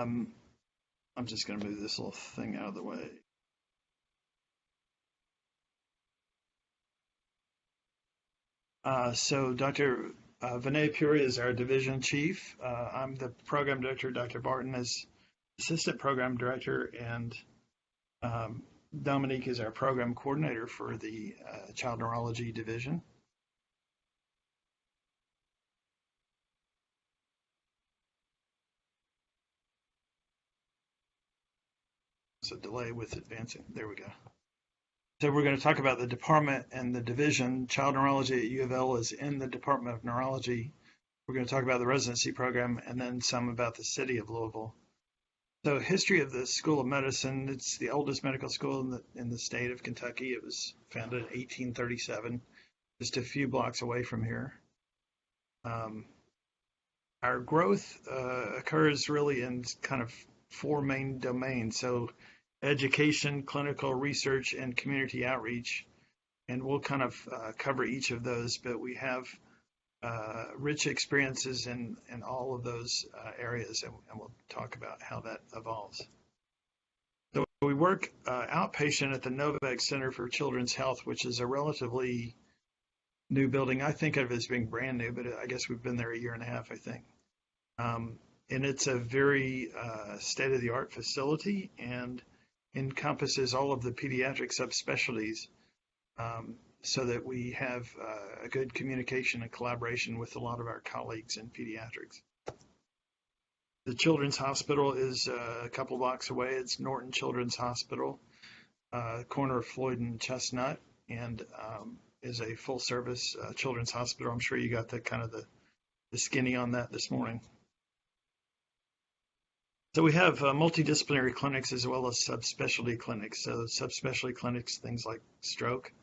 I'm just going to move this little thing out of the way. So Dr. Vinay Puri is our division chief. I'm the program director. Dr. Barton is assistant program director, and Dominique is our program coordinator for the child neurology division. It's a delay with advancing. There we go. So we're going to talk about the department and the division. Child neurology at UofL is in the Department of Neurology. We're going to talk about the residency program and then some about the city of Louisville. So history of the School of Medicine, it's the oldest medical school in the state of Kentucky. It was founded in 1837, just a few blocks away from here. Our growth occurs really in kind of four main domains. So education, clinical research, and community outreach. And we'll kind of cover each of those, but we have rich experiences in all of those areas, and we'll talk about how that evolves. So we work outpatient at the Novak Center for Children's Health, which is a relatively new building. I think of it as being brand new, but I guess we've been there a year and a half, I think. And it's a very state-of-the-art facility and encompasses all of the pediatric subspecialties, so that we have a good communication and collaboration with a lot of our colleagues in pediatrics. The Children's Hospital is a couple blocks away. It's Norton Children's Hospital, corner of Floyd and Chestnut, and is a full-service children's hospital. I'm sure you got the skinny on that this morning. So we have multidisciplinary clinics as well as subspecialty clinics. So subspecialty clinics, things like stroke,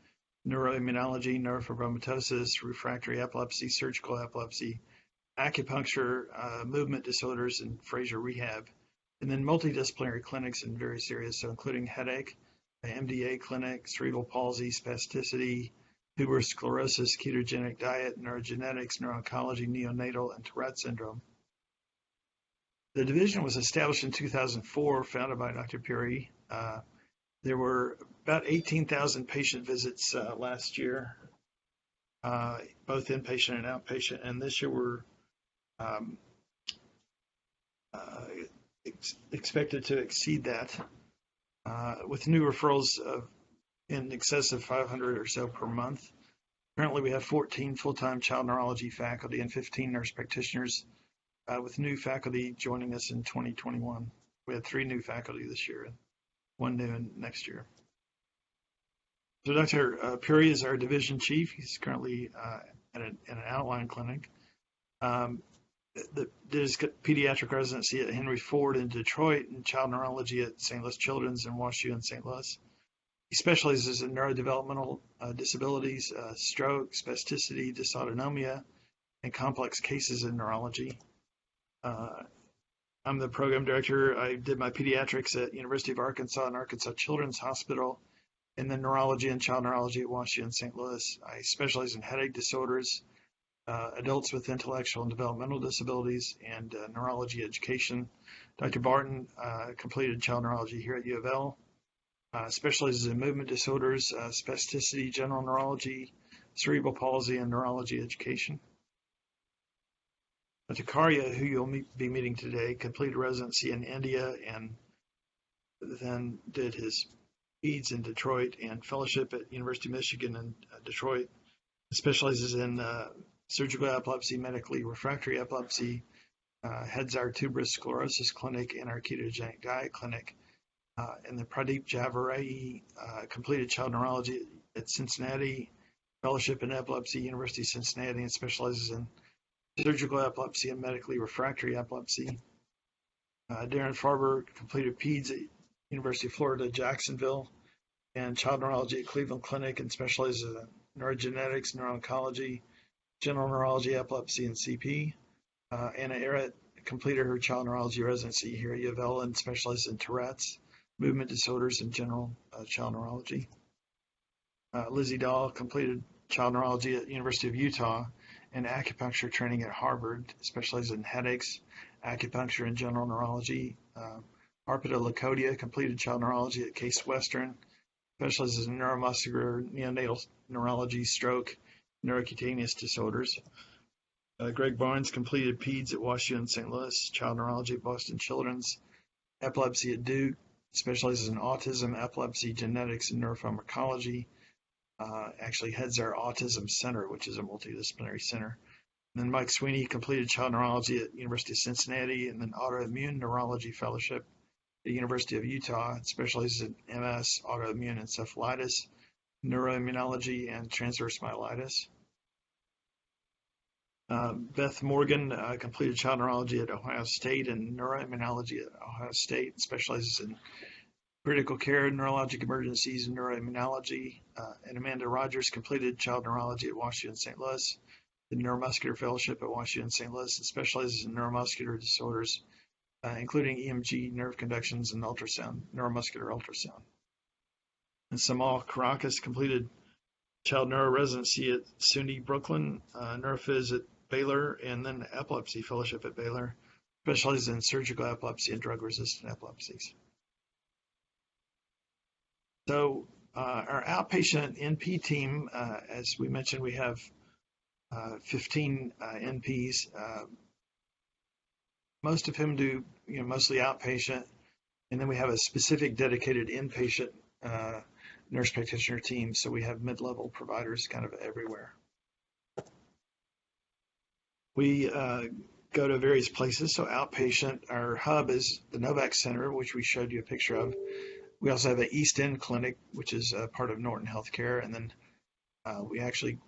neuroimmunology, neurofibromatosis, refractory epilepsy, surgical epilepsy, acupuncture, movement disorders, and Fraser rehab. And then multidisciplinary clinics in various areas, so including headache, MDA clinic, cerebral palsy, spasticity, tuberous sclerosis, ketogenic diet, neurogenetics, neuro-oncology, neonatal, and Tourette syndrome. The division was established in 2004, founded by Dr. Puri. There were about 18,000 patient visits last year, both inpatient and outpatient, and this year we're expected to exceed that with new referrals in excess of 500 or so per month. Currently, we have 14 full-time child neurology faculty and 15 nurse practitioners, with new faculty joining us in 2021. We had 3 new faculty this year and 1 new in next year. So Dr. Puri is our division chief. He's currently at an outline clinic. There's pediatric residency at Henry Ford in Detroit and child neurology at St. Louis Children's and WashU in St. Louis. He specializes in neurodevelopmental disabilities, stroke, spasticity, dysautonomia, and complex cases in neurology. I'm the program director. I did my pediatrics at University of Arkansas and Arkansas Children's Hospital, and then neurology and child neurology at WashU in St. Louis. I specialize in headache disorders, adults with intellectual and developmental disabilities, and neurology education. Dr. Barton completed child neurology here at UofL, specializes in movement disorders, spasticity, general neurology, cerebral palsy, and neurology education. Dr. Karya, who you'll be meeting today, completed residency in India and then did his peds in Detroit and fellowship at University of Michigan in Detroit. He specializes in surgical epilepsy, medically refractory epilepsy, heads our tuberous sclerosis clinic and our ketogenic diet clinic. And then Pradeep Javarai completed child neurology at Cincinnati, fellowship in epilepsy, University of Cincinnati, and specializes in surgical epilepsy and medically refractory epilepsy. Darren Farber completed peds at University of Florida, Jacksonville, and child neurology at Cleveland Clinic and specializes in neurogenetics, neuro-oncology, general neurology, epilepsy, and CP. Anna Errett completed her child neurology residency here at UofL and specializes in Tourette's, movement disorders, and general child neurology. Lizzie Dahl completed child neurology at University of Utah and acupuncture training at Harvard, specializes in headaches, acupuncture and general neurology. Arpita Lakodia completed child neurology at Case Western, specializes in neuromuscular, neonatal neurology, stroke, neurocutaneous disorders. Greg Barnes completed PEDS at Washington St. Louis, child neurology at Boston Children's, epilepsy at Duke, specializes in autism, epilepsy, genetics, and neuropharmacology. Actually heads our autism center, which is a multidisciplinary center. And then Mike Sweeney completed child neurology at University of Cincinnati, and then autoimmune neurology fellowship at the University of Utah, specializes in MS, autoimmune encephalitis, neuroimmunology, and transverse myelitis. Beth Morgan completed child neurology at Ohio State and neuroimmunology at Ohio State, specializes in critical care, neurologic emergencies, and neuroimmunology. And Amanda Rogers completed child neurology at Washington St. Louis, the neuromuscular fellowship at Washington St. Louis, and specializes in neuromuscular disorders, including EMG, nerve conductions, and ultrasound, neuromuscular ultrasound. And Samal Karakas completed child neuro residency at SUNY Brooklyn, neurophys at Baylor, and then epilepsy fellowship at Baylor, specializes in surgical epilepsy and drug-resistant epilepsies. So our outpatient NP team, as we mentioned, we have 15 NPs, most of whom do mostly outpatient, and then we have a specific dedicated inpatient nurse practitioner team. So we have mid-level providers kind of everywhere. We go to various places. So outpatient, our hub is the Novak Center, which we showed you a picture of. We also have an East End clinic, which is part of Norton Healthcare, and then we actually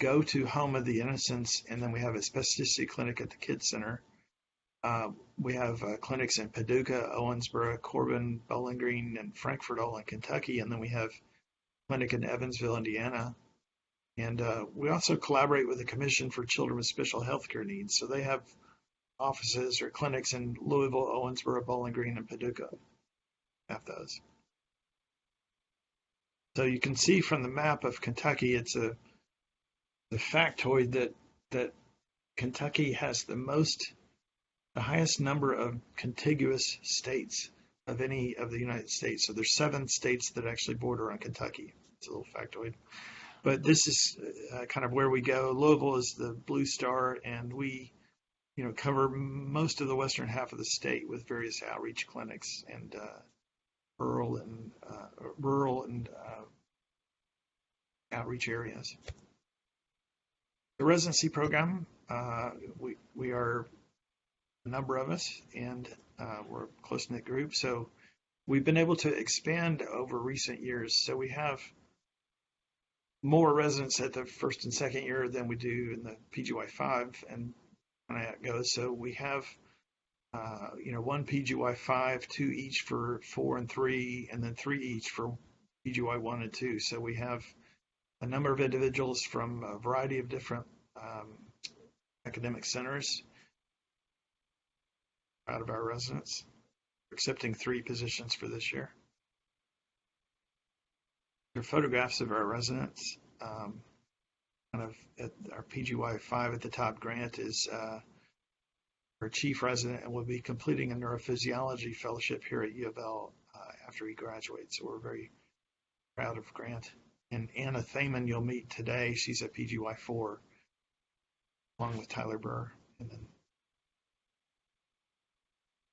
go to Home of the Innocents, and then we have a spasticity clinic at the Kids Center. We have clinics in Paducah, Owensboro, Corbin, Bowling Green, and Frankfurt, all in Kentucky, and then we have a clinic in Evansville, Indiana. And we also collaborate with the Commission for Children with Special Healthcare Needs. So they have offices or clinics in Louisville, Owensboro, Bowling Green, and Paducah. Have those. So you can see from the map of Kentucky, it's the factoid that Kentucky has the highest number of contiguous states of any of the United States. So there's 7 states that actually border on Kentucky. It's a little factoid. But this is kind of where we go. Louisville is the blue star, and we cover most of the western half of the state with various outreach clinics and rural and outreach areas. The residency program, we are a number of us, and we're a close-knit group. So we've been able to expand over recent years. So we have more residents at the first and second year than we do in the PGY5, and when that goes. So we have, 1 PGY5, 2 each for 4 and 3, and then 3 each for PGY1 and 2. So we have a number of individuals from a variety of different academic centers out of our residents, accepting 3 positions for this year. There are photographs of our residents. Kind of at our PGY5 at the top, Grant is our chief resident and will be completing a neurophysiology fellowship here at UofL after he graduates. So we're very proud of Grant. And Anna Thaman you'll meet today. She's at PGY4 along with Tyler Burr.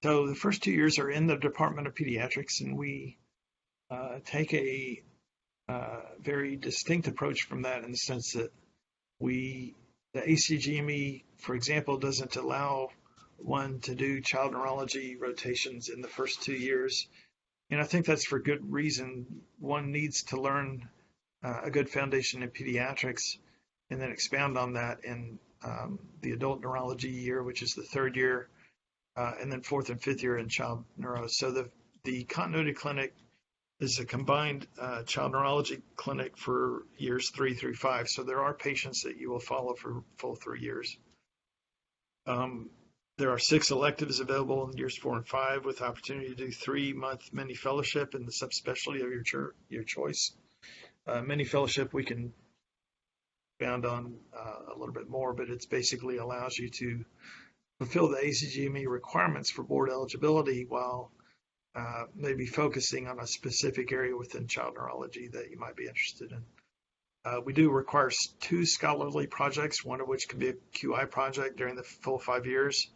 So the first 2 years are in the Department of Pediatrics, and we take a very distinct approach from that in the sense that the ACGME, for example, doesn't allow one to do child neurology rotations in the first 2 years. And I think that's for good reason. One needs to learn a good foundation in pediatrics and then expound on that in the adult neurology year, which is the 3rd year, and then 4th and 5th year in child neuro. So the continuity clinic is a combined child neurology clinic for years 3 through 5. So there are patients that you will follow for full 3 years. There are 6 electives available in years 4 and 5 with opportunity to do 3-month mini fellowship in the subspecialty of your choice. Mini fellowship we can expound on a little bit more, but it basically allows you to fulfill the ACGME requirements for board eligibility while maybe focusing on a specific area within child neurology that you might be interested in. We do require 2 scholarly projects, one of which can be a QI project during the full 5 years.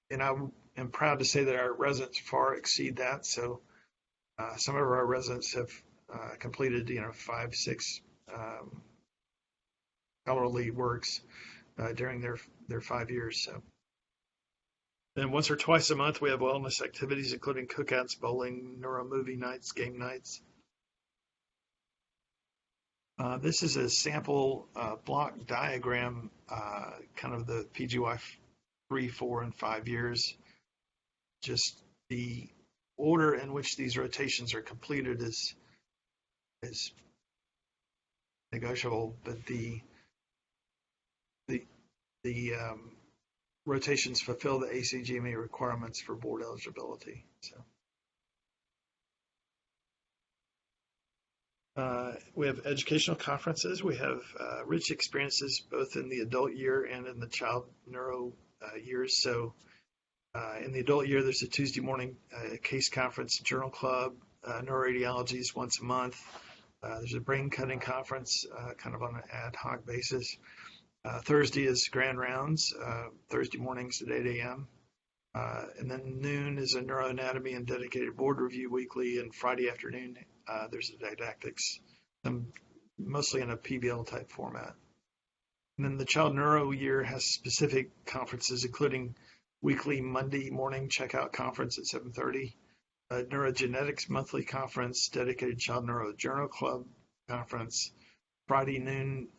And I am proud to say that our residents far exceed that. So some of our residents have completed, 5, 6 scholarly works during their 5 years. So. And once or twice a month, we have wellness activities, including cookouts, bowling, neuro movie nights, game nights. This is a sample block diagram, kind of the PGY 3, 4, and 5 years. Just the order in which these rotations are completed is negotiable, but the rotations fulfill the ACGME requirements for board eligibility. So. We have educational conferences. We have rich experiences both in the adult year and in the child neuro years. So in the adult year, there's a Tuesday morning case conference, journal club, neuroradiology is once a month. There's a brain cutting conference kind of on an ad hoc basis. Thursday is grand rounds, Thursday mornings at 8 a.m. And then noon is a neuroanatomy and dedicated board review weekly, and Friday afternoon there's a didactics, mostly in a PBL type format. And then the child neuro year has specific conferences, including weekly Monday morning checkout conference at 7:30, neurogenetics monthly conference, dedicated child neuro journal club conference, Friday noon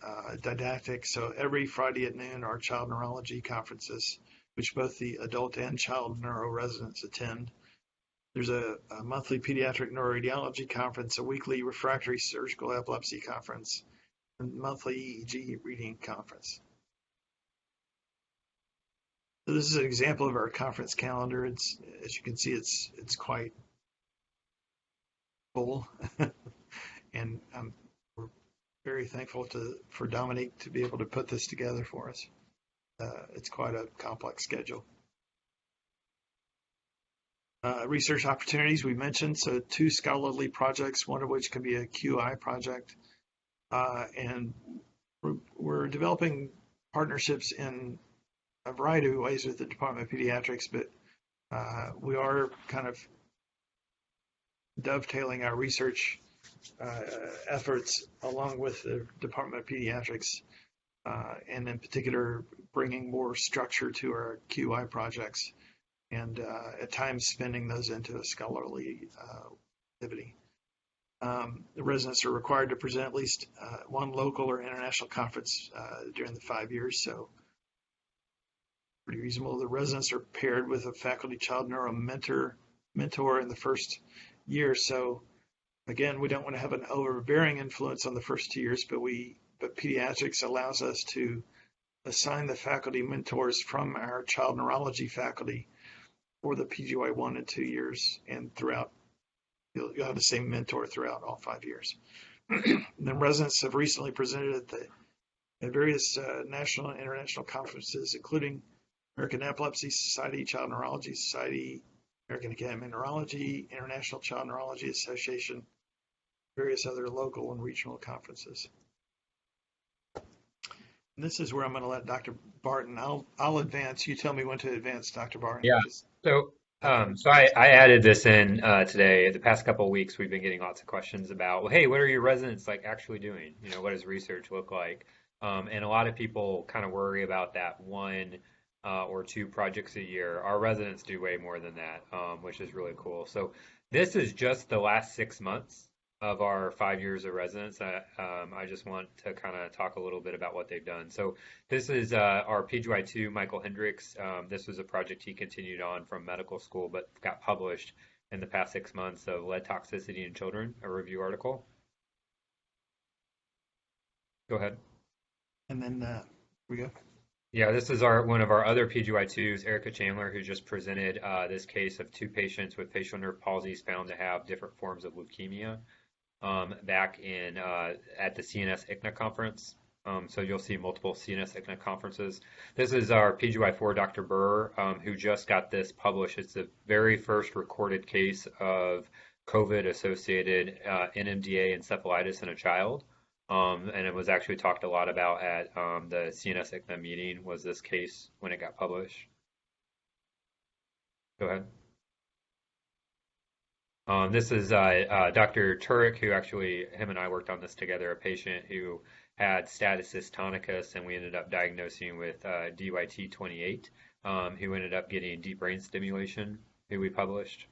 didactics. So every Friday at noon are child neurology conferences, which both the adult and child neuro residents attend. There's a monthly pediatric neuroradiology conference, a weekly refractory surgical epilepsy conference, and monthly EEG reading conference. So this is an example of our conference calendar. It's, as you can see, it's quite full, and we're very thankful for Dominique to be able to put this together for us. It's quite a complex schedule. Research opportunities we mentioned, so 2 scholarly projects, one of which can be a QI project, and we're developing partnerships in a variety of ways with the Department of Pediatrics, but we are kind of dovetailing our research efforts along with the Department of Pediatrics, and in particular bringing more structure to our QI projects, and at times spinning those into a scholarly activity. The residents are required to present at least one local or international conference during the 5 years, so pretty reasonable. The residents are paired with a faculty child neuro mentor in the first year. So again, we don't want to have an overbearing influence on the first 2 years, but pediatrics allows us to assign the faculty mentors from our child neurology faculty for the PGY 1 and 2 years, and throughout, you'll have the same mentor throughout all 5 years. And then residents have recently presented at various national and international conferences, including American Epilepsy Society, Child Neurology Society, American Academy of Neurology, International Child Neurology Association, various other local and regional conferences. And this is where I'm going to let Dr. Barton, I'll advance. You tell me when to advance, Dr. Barton. Yeah. So I added this in today. The past couple of weeks, we've been getting lots of questions about, well, hey, what are your residents like actually doing? What does research look like? And a lot of people kind of worry about that 1 or 2 projects a year. Our residents do way more than that, which is really cool. So this is just the last 6 months of our 5 years of residence. I just want to kind of talk a little bit about what they've done. So this is our PGY2, Michael Hendricks. This was a project he continued on from medical school, but got published in the past 6 months of lead toxicity in children, a review article. Go ahead. And then here we go. Yeah, this is one of our other PGY2s, Erica Chandler, who just presented this case of 2 patients with facial nerve palsies found to have different forms of leukemia back in at the CNS ICNA conference So you'll see multiple CNS ICNA conferences. This is our PGY4, Dr. Burr, who just got this published. It's the very first recorded case of COVID-associated NMDA encephalitis in a child. And it was actually talked a lot about at the CNS ICNA meeting, was this case when it got published. Go ahead. This is Dr. Turek, who actually, him and I worked on this together, a patient who had status tonicus, and we ended up diagnosing with DYT28, who ended up getting deep brain stimulation, who we published.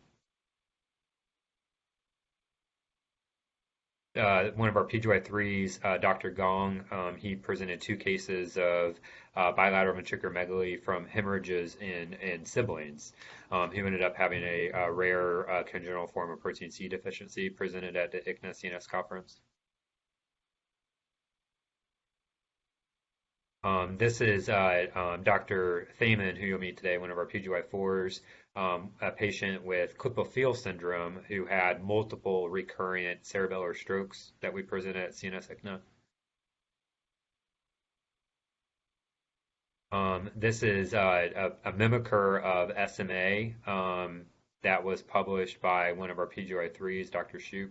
One of our PGY3s, Dr. Gong, he presented two cases of bilateral ventricular megaly from hemorrhages in siblings. He ended up having a rare congenital form of protein C deficiency, presented at the ICNA CNS conference. This is Dr. Thaman, who you'll meet today, one of our PGY4s, a patient with Klippel-Feil syndrome who had multiple recurrent cerebellar strokes that we presented at CNS ICNA. This is a mimicker of SMA that was published by one of our PGY3s, Dr. Shoup.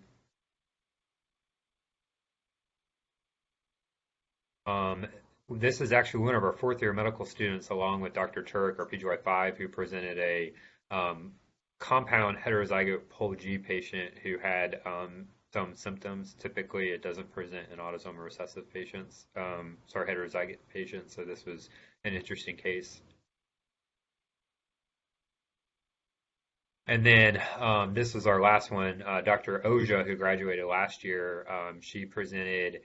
This is actually one of our fourth year medical students, along with Dr. Turek, our PGY5, who presented a compound heterozygote POLG patient who had some symptoms. Typically, it doesn't present in autosomal recessive patients, heterozygote patients. So this was an interesting case. And then this was our last one, Dr. Oja, who graduated last year. She presented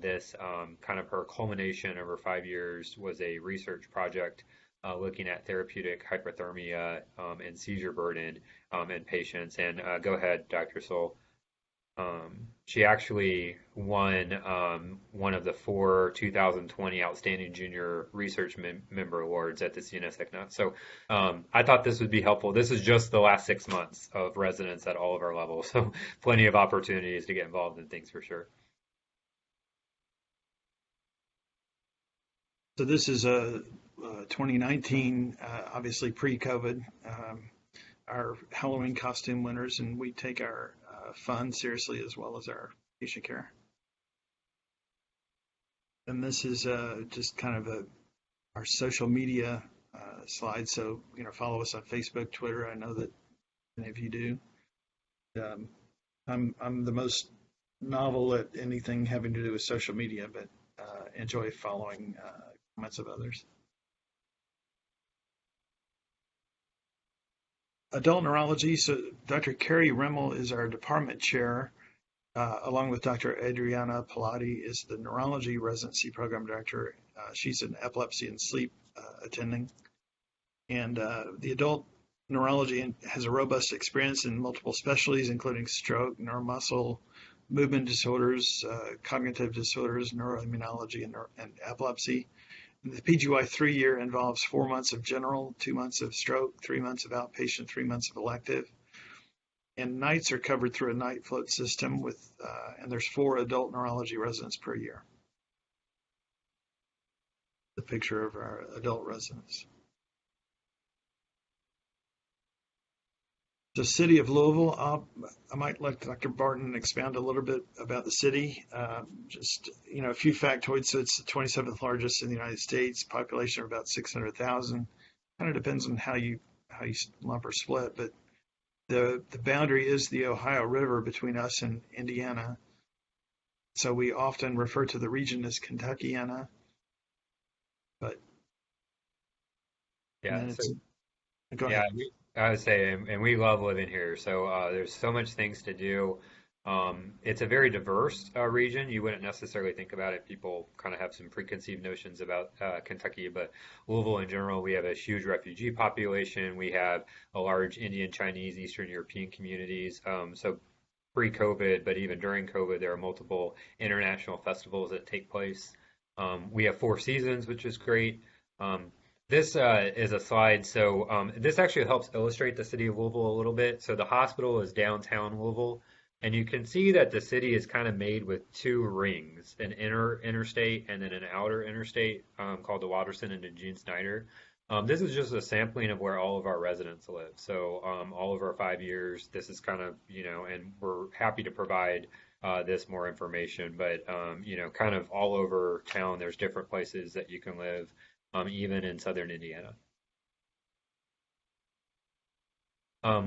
this kind of her culmination over 5 years was a research project looking at therapeutic hyperthermia and seizure burden in patients. And go ahead, Dr. Sowell. She actually won one of the 4 2020 Outstanding Junior Research Member Awards at the CNS ICNA. So I thought this would be helpful. This is just the last 6 months of residence at all of our levels. So plenty of opportunities to get involved in things for sure. So this is a 2019, obviously pre-COVID, our Halloween costume winners, and we take our fun seriously as well as our patient care. And this is just kind of our social media slide. So follow us on Facebook, Twitter. I know that many of you do. I'm the most novel at anything having to do with social media, but enjoy following comments of others. Adult neurology. So Dr. Carrie Rimmel is our department chair, along with Dr. Adriana Pilati is the neurology residency program director. She's an epilepsy and sleep attending. And the adult neurology has a robust experience in multiple specialties, including stroke, neuromuscular, movement disorders, cognitive disorders, neuroimmunology, and epilepsy. The PGY 3-year involves 4 months of general, 2 months of stroke, 3 months of outpatient, 3 months of elective. And nights are covered through a night float system with, and there's 4 adult neurology residents per year. The picture of our adult residents. The city of Louisville, I might let Dr. Barton expand a little bit about the city. Just, a few factoids. So it's the 27th largest in the United States, population of about 600,000. Kind of depends on how you lump or split, but the boundary is the Ohio River between us and Indiana. So we often refer to the region as Kentuckiana. But yeah, go ahead. Yeah, I would say, and we love living here. So there's so much things to do. It's a very diverse region. You wouldn't necessarily think about it. People kind of have some preconceived notions about Kentucky, but Louisville in general, we have a huge refugee population. We have a large Indian, Chinese, Eastern European communities. So pre-COVID, but even during COVID, there are multiple international festivals that take place. We have 4 seasons, which is great. This is a slide, so this actually helps illustrate the city of Louisville a little bit. So the hospital is downtown Louisville, And you can see that the city is kind of made with two rings, an inner interstate and then an outer interstate called the Watterson and the Gene Snyder. This is just a sampling of where all of our residents live. So all of our 5 years, this is kind of, and we're happy to provide this more information, but kind of all over town, there's different places that you can live, even in southern Indiana.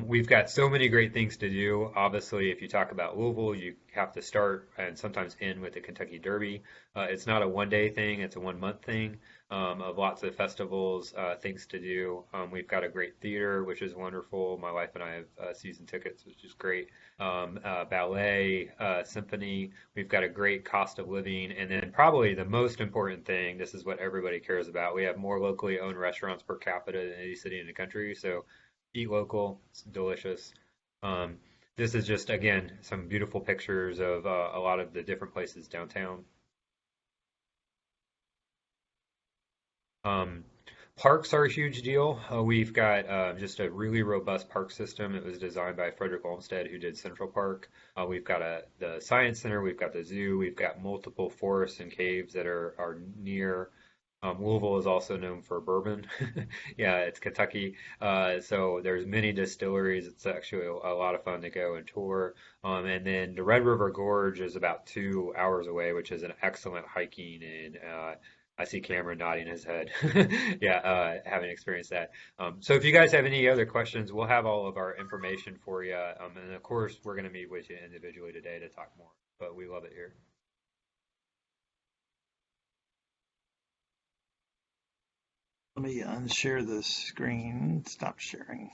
We've got so many great things to do. Obviously, if you talk about Louisville, you have to start and sometimes end with the Kentucky Derby. It's not a 1 day thing, it's a 1 month thing of lots of festivals, things to do. We've got a great theater, which is wonderful. My wife and I have season tickets, which is great. Ballet, symphony. We've got a great cost of living. And then, probably the most important thing, this is what everybody cares about. We have more locally owned restaurants per capita than any city in the country. So, eat local, it's delicious. Um, this is just, again, some beautiful pictures of a lot of the different places downtown. Um, Parks are a huge deal. We've got just a really robust park system. It was designed by Frederick Olmsted, who did Central Park. We've got the Science Center, we've got the zoo, we've got multiple forests and caves that are near. Louisville is also known for bourbon. Yeah, it's Kentucky. So there's many distilleries. It's actually a lot of fun to go and tour. And then the Red River Gorge is about 2 hours away, which is an excellent hiking. And I see Cameron nodding his head. Yeah, having experienced that. So if you guys have any other questions, we'll have all of our information for you. And of course, we're going to meet with you individually today to talk more. But we love it here. Let me unshare the screen. Stop sharing.